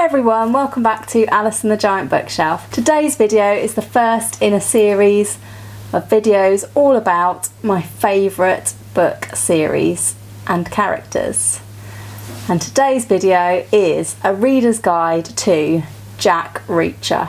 everyone, welcome back to Alice and the Giant Bookshelf. Today's video is the first in a series of videos all about my favourite book series and characters. And today's video is a reader's guide to Jack Reacher.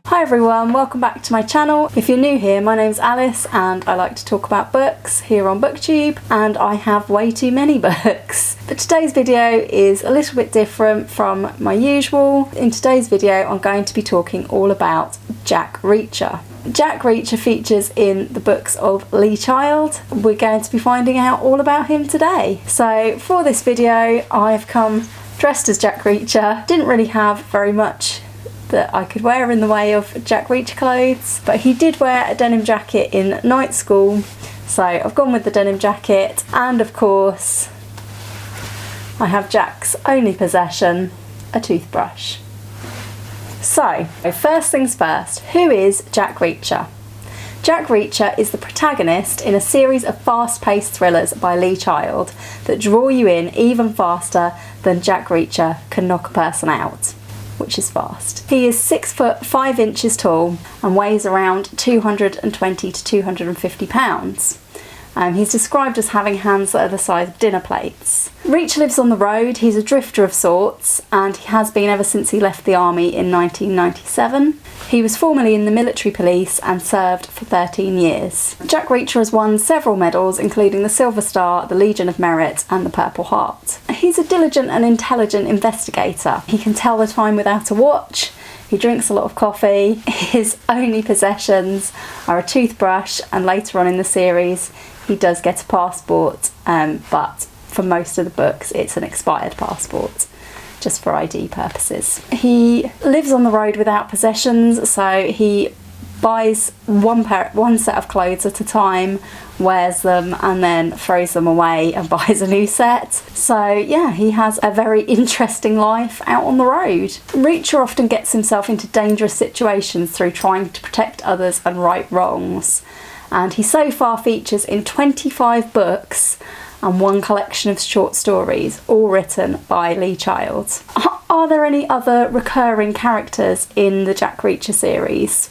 Hi everyone, welcome back to my channel. If you're new here, my name's Alice and I like to talk about books here on BookTube, and I have way too many books. But today's video is a little bit different from my usual. In today's video I'm going to be talking all about Jack Reacher. Jack Reacher features in the books of Lee Child. We're going to be finding out all about him today. So for this video I've come dressed as Jack Reacher. Didn't really have very much that I could wear in the way of Jack Reacher clothes, but he did wear a denim jacket in night school, so I've gone with the denim jacket. And of course I have Jack's only possession, a toothbrush. So first things first, who is Jack Reacher? Jack Reacher is the protagonist in a series of fast-paced thrillers by Lee Child that draw you in even faster than Jack Reacher can knock a person out, which is fast. He is 6 foot 5 inches tall and weighs around 220 to 250 pounds. He's described as having hands that are the size of dinner plates. Reacher lives on the road. He's a drifter of sorts, and he has been ever since he left the army in 1997. He was formerly in the military police and served for 13 years. Jack Reacher has won several medals, including the Silver Star, the Legion of Merit and the Purple Heart. He's a diligent and intelligent investigator. He can tell the time without a watch. He drinks a lot of coffee. His only possessions are a toothbrush, and later on in the series he does get a passport, but for most of the books it's an expired passport, just for ID purposes. He lives on the road without possessions, so he buys one set of clothes at a time, wears them and then throws them away and buys a new set. So yeah, he has a very interesting life out on the road. Reacher often gets himself into dangerous situations through trying to protect others and right wrongs, and he so far features in 25 books and one collection of short stories, all written by Lee Child. Are there any other recurring characters in the Jack Reacher series?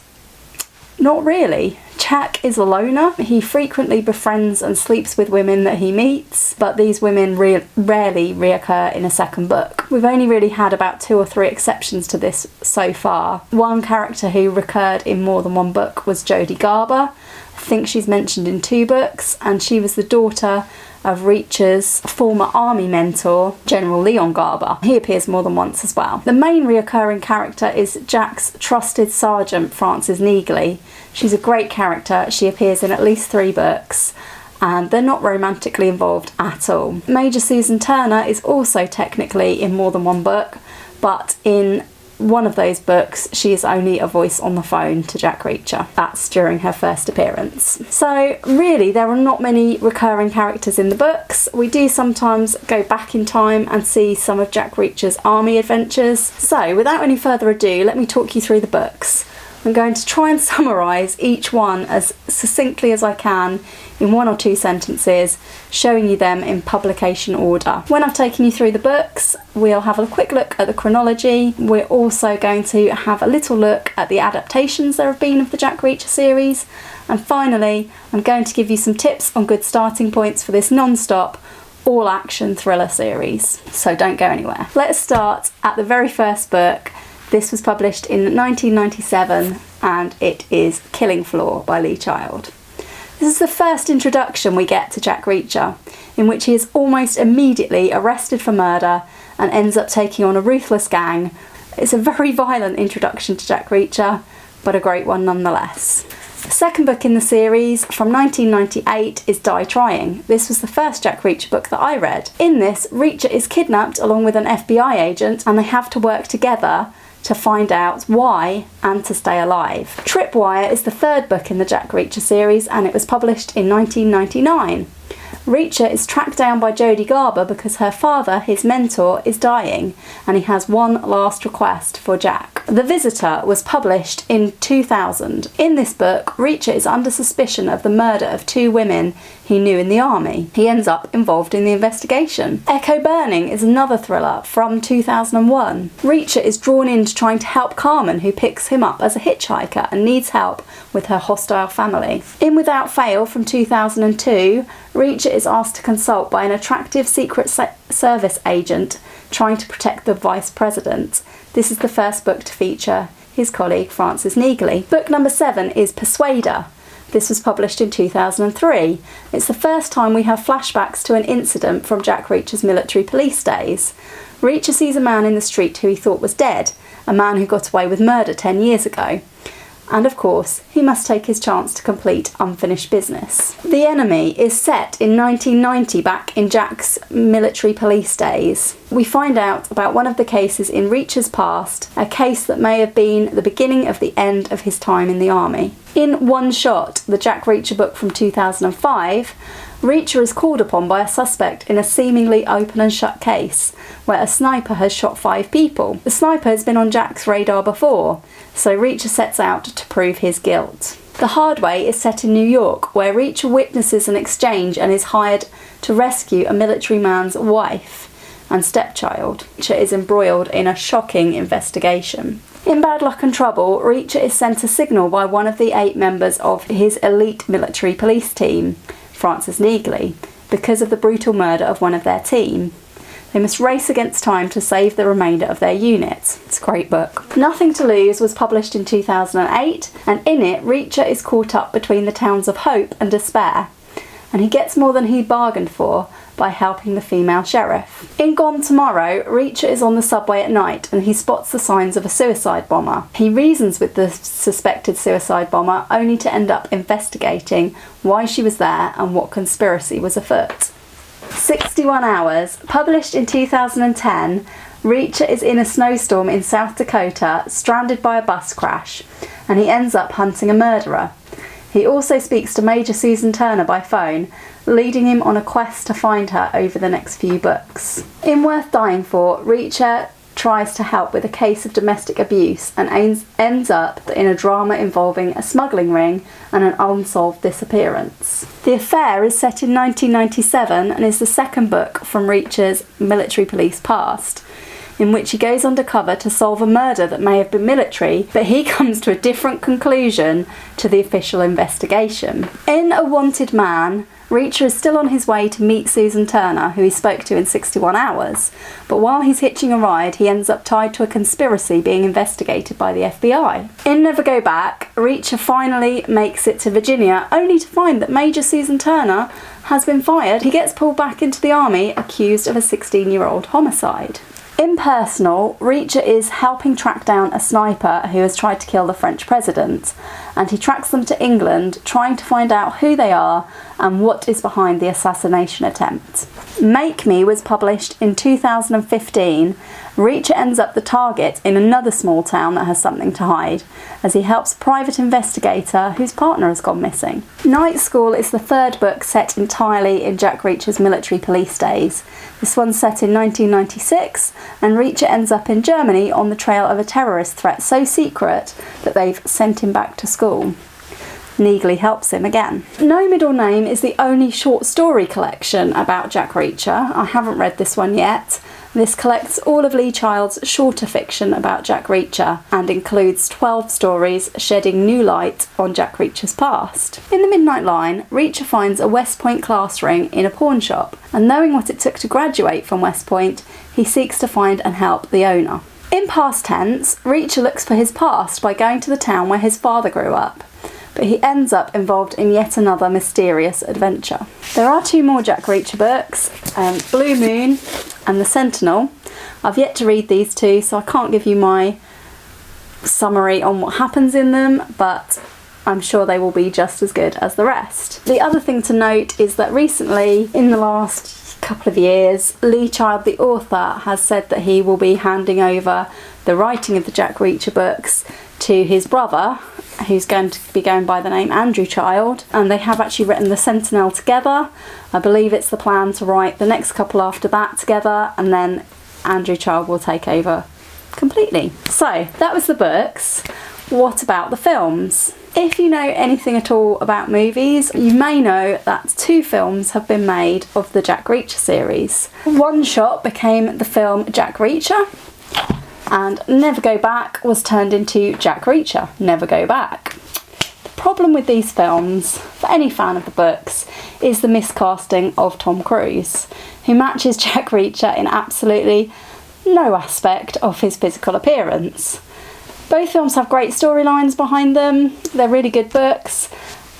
Not really. Jack is a loner. He frequently befriends and sleeps with women that he meets, but these women rarely reoccur in a second book. We've only really had about 2 or 3 exceptions to this so far. One character who recurred in more than one book was Jodie Garber. I think she's mentioned in 2 books, and she was the daughter of Reacher's former army mentor, General Leon Garber. He appears more than once as well. The main reoccurring character is Jack's trusted sergeant, Frances Neagley. She's a great character. She appears in at least 3 books, and they're not romantically involved at all. Major Susan Turner is also technically in more than one book, but in one of those books she is only a voice on the phone to Jack Reacher. That's during her first appearance. So really there are not many recurring characters in the books. We do sometimes go back in time and see some of Jack Reacher's army adventures. So without any further ado, let me talk you through the books. I'm going to try and summarise each one as succinctly as I can in 1 or 2 sentences, showing you them in publication order. When I've taken you through the books, we'll have a quick look at the chronology. We're also going to have a little look at the adaptations there have been of the Jack Reacher series. And finally, I'm going to give you some tips on good starting points for this non-stop, all-action thriller series. So don't go anywhere. Let's start at the very first book. This was published in 1997 and it is Killing Floor by Lee Child. This is the first introduction we get to Jack Reacher, in which he is almost immediately arrested for murder and ends up taking on a ruthless gang. It's a very violent introduction to Jack Reacher, but a great one nonetheless. The second book in the series, from 1998, is Die Trying. This was the first Jack Reacher book that I read. In this, Reacher is kidnapped along with an FBI agent, and they have to work together to find out why and to stay alive. Tripwire is the third book in the Jack Reacher series, and it was published in 1999. Reacher is tracked down by Jodie Garber because her father, his mentor, is dying, and he has one last request for Jack. The Visitor was published in 2000. In this book, Reacher is under suspicion of the murder of 2 women he knew in the army. He ends up involved in the investigation. Echo Burning is another thriller from 2001. Reacher is drawn into trying to help Carmen, who picks him up as a hitchhiker and needs help with her hostile family. In Without Fail from 2002, Reacher is asked to consult by an attractive Secret Service agent trying to protect the Vice President. This is the first book to feature his colleague Francis Neagley. Book number 7 is Persuader. This was published in 2003. It's the first time we have flashbacks to an incident from Jack Reacher's military police days. Reacher sees a man in the street who he thought was dead, a man who got away with murder 10 years ago. And of course, he must take his chance to complete unfinished business. The Enemy is set in 1990, back in Jack's military police days. We find out about one of the cases in Reacher's past, a case that may have been the beginning of the end of his time in the army. In One Shot, the Jack Reacher book from 2005, Reacher is called upon by a suspect in a seemingly open and shut case, where a sniper has shot 5 people. The sniper has been on Jack's radar before, so Reacher sets out to prove his guilt. The Hard Way is set in New York, where Reacher witnesses an exchange and is hired to rescue a military man's wife and stepchild. Reacher is embroiled in a shocking investigation. In Bad Luck and Trouble, Reacher is sent a signal by one of the 8 members of his elite military police team, Francis Neagley, because of the brutal murder of one of their team. They must race against time to save the remainder of their unit. It's a great book. Nothing to Lose was published in 2008, and in it, Reacher is caught up between the towns of Hope and Despair, and he gets more than he bargained for by helping the female sheriff. In Gone Tomorrow, Reacher is on the subway at night and he spots the signs of a suicide bomber. He reasons with the suspected suicide bomber, only to end up investigating why she was there and what conspiracy was afoot. 61 Hours, published in 2010, Reacher is in a snowstorm in South Dakota, stranded by a bus crash, and he ends up hunting a murderer. He also speaks to Major Susan Turner by phone, leading him on a quest to find her over the next few books. In Worth Dying For, Reacher tries to help with a case of domestic abuse and ends up in a drama involving a smuggling ring and an unsolved disappearance. The Affair is set in 1997 and is the second book from Reacher's military police past, in which he goes undercover to solve a murder that may have been military, but he comes to a different conclusion to the official investigation. In A Wanted Man, Reacher is still on his way to meet Susan Turner, who he spoke to in 61 Hours, but while he's hitching a ride, he ends up tied to a conspiracy being investigated by the FBI. In Never Go Back, Reacher finally makes it to Virginia, only to find that Major Susan Turner has been fired. He gets pulled back into the army, accused of a 16-year-old homicide. In Personal, Reacher is helping track down a sniper who has tried to kill the French president, and he tracks them to England, trying to find out who they are and what is behind the assassination attempt. Make Me was published in 2015. Reacher ends up the target in another small town that has something to hide, as he helps a private investigator whose partner has gone missing. Night School is the third book set entirely in Jack Reacher's military police days. This one's set in 1996, and Reacher ends up in Germany on the trail of a terrorist threat so secret that they've sent him back to school. Neagley helps him again. No Middle Name is the only short story collection about Jack Reacher. I haven't read this one yet. This collects all of Lee Child's shorter fiction about Jack Reacher and includes 12 stories shedding new light on Jack Reacher's past. In The Midnight Line, Reacher finds a West Point class ring in a pawn shop, and knowing what it took to graduate from West Point, he seeks to find and help the owner. In Past Tense, Reacher looks for his past by going to the town where his father grew up, but he ends up involved in yet another mysterious adventure. There are 2 more Jack Reacher books, Blue Moon and The Sentinel. I've yet to read these 2, so I can't give you my summary on what happens in them, but I'm sure they will be just as good as the rest. The other thing to note is that recently, in the last couple of years, Lee Child, the author, has said that he will be handing over the writing of the Jack Reacher books to his brother, who's going to be going by the name Andrew Child, and they have actually written The Sentinel together. I believe it's the plan to write the next couple after that together, and then Andrew Child will take over completely. So that was the books. What about the films? If you know anything at all about movies, you may know that 2 films have been made of the Jack Reacher series. One Shot became the film Jack Reacher, and Never Go Back was turned into Jack Reacher, Never Go Back. The problem with these films, for any fan of the books, is the miscasting of Tom Cruise, who matches Jack Reacher in absolutely no aspect of his physical appearance. Both films have great storylines behind them, they're really good books.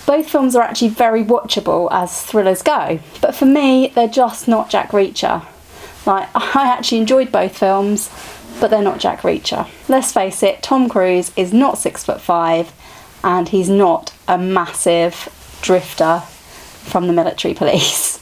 Both films are actually very watchable as thrillers go, but for me, they're just not Jack Reacher. Like, I actually enjoyed both films, but they're not Jack Reacher. Let's face it, Tom Cruise is not 6'5", and he's not a massive drifter from the military police.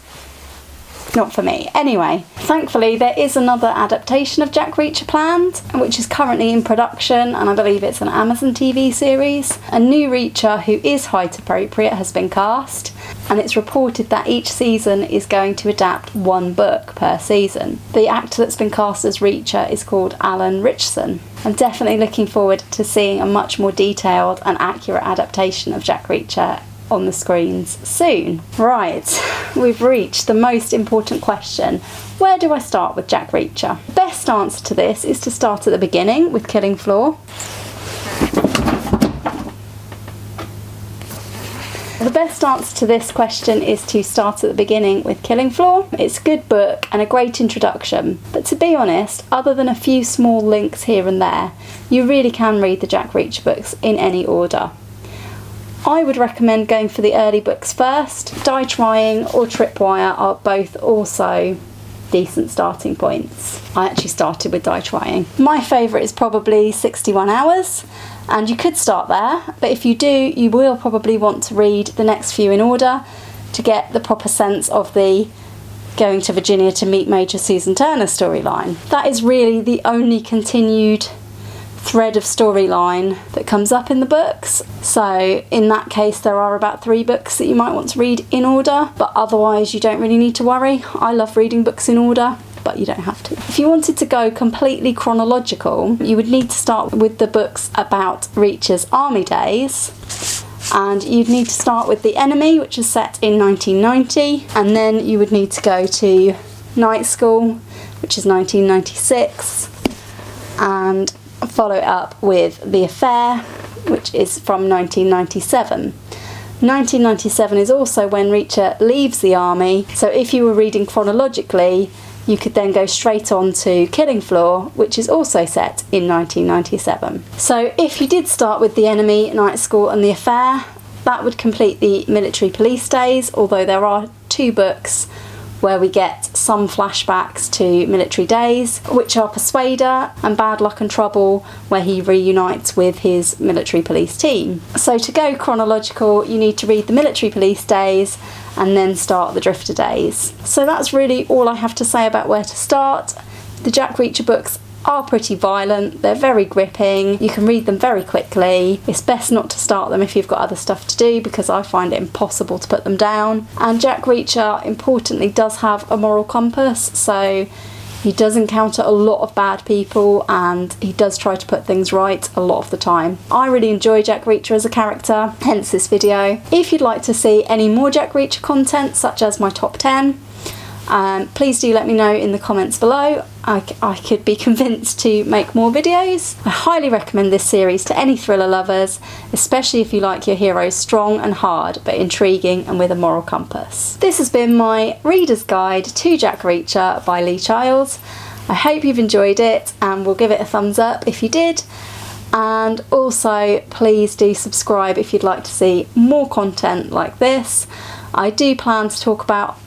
Not for me. Anyway, thankfully there is another adaptation of Jack Reacher planned, which is currently in production, and I believe it's an Amazon TV series. A new Reacher who is height appropriate has been cast, and it's reported that each season is going to adapt 1 book per season. The actor that's been cast as Reacher is called Alan Ritchson. I'm definitely looking forward to seeing a much more detailed and accurate adaptation of Jack Reacher on the screens soon. Right, we've reached the most important question. Where do I start with Jack Reacher? The best answer to this is to start at the beginning with Killing Floor. The best answer to this question is to start at the beginning with Killing Floor. It's a good book and a great introduction, but to be honest, other than a few small links here and there, you really can read the Jack Reacher books in any order. I would recommend going for the early books first. Die Trying or Tripwire are both also decent starting points. I actually started with Die Trying. My favourite is probably 61 Hours, and you could start there, but if you do, you will probably want to read the next few in order to get the proper sense of the going to Virginia to meet Major Susan Turner storyline. That is really the only continued thread of storyline that comes up in the books, so in that case there are about 3 books that you might want to read in order, but otherwise you don't really need to worry. I love reading books in order, but you don't have to. If you wanted to go completely chronological, you would need to start with the books about Reacher's army days, and you'd need to start with The Enemy, which is set in 1990, and then you would need to go to Night School, which is 1996, and follow it up with The Affair, which is from 1997. 1997 is also when Reacher leaves the army, so if you were reading chronologically, you could then go straight on to Killing Floor, which is also set in 1997. So if you did start with The Enemy, Night School and The Affair, that would complete the military police days, although there are 2 books where we get some flashbacks to military days, which are Persuader and Bad Luck and Trouble, where he reunites with his military police team. So to go chronological, you need to read the military police days and then start the Drifter days. So that's really all I have to say about where to start. The Jack Reacher books are pretty violent, they're very gripping, you can read them very quickly. It's best not to start them if you've got other stuff to do, because I find it impossible to put them down. And Jack Reacher, importantly, does have a moral compass, so he does encounter a lot of bad people and he does try to put things right a lot of the time. I really enjoy Jack Reacher as a character, hence this video. If you'd like to see any more Jack Reacher content, such as my top 10, please do let me know in the comments below. I could be convinced to make more videos. I highly recommend this series to any thriller lovers, especially if you like your heroes strong and hard, but intriguing and with a moral compass. This has been my Reader's Guide to Jack Reacher by Lee Childs. I hope you've enjoyed it and will give it a thumbs up if you did. And also please do subscribe if you'd like to see more content like this. I do plan to talk about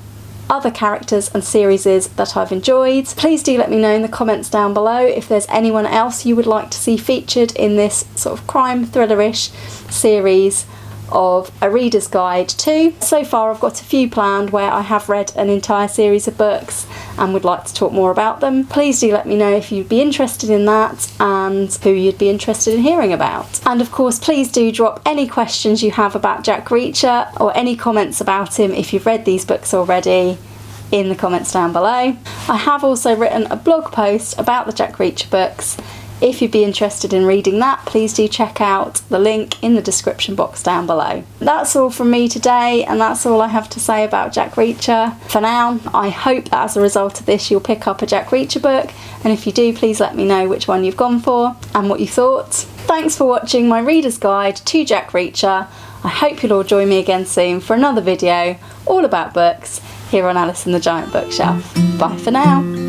other characters and series that I've enjoyed. Please do let me know in the comments down below if there's anyone else you would like to see featured in this sort of crime thriller-ish series, of a reader's guide too. So far I've got a few planned where I have read an entire series of books and would like to talk more about them. Please do let me know if you'd be interested in that and who you'd be interested in hearing about. And of course, please do drop any questions you have about Jack Reacher or any comments about him if you've read these books already in the comments down below. I have also written a blog post about the Jack Reacher books. If you'd be interested in reading that, please do check out the link in the description box down below. That's all from me today, and that's all I have to say about Jack Reacher for now. I hope that as a result of this you'll pick up a Jack Reacher book, and if you do, please let me know which one you've gone for and what you thought. Thanks for watching my reader's guide to Jack Reacher. I hope you'll all join me again soon for another video all about books here on Alice in the Giant Bookshelf. Bye for now.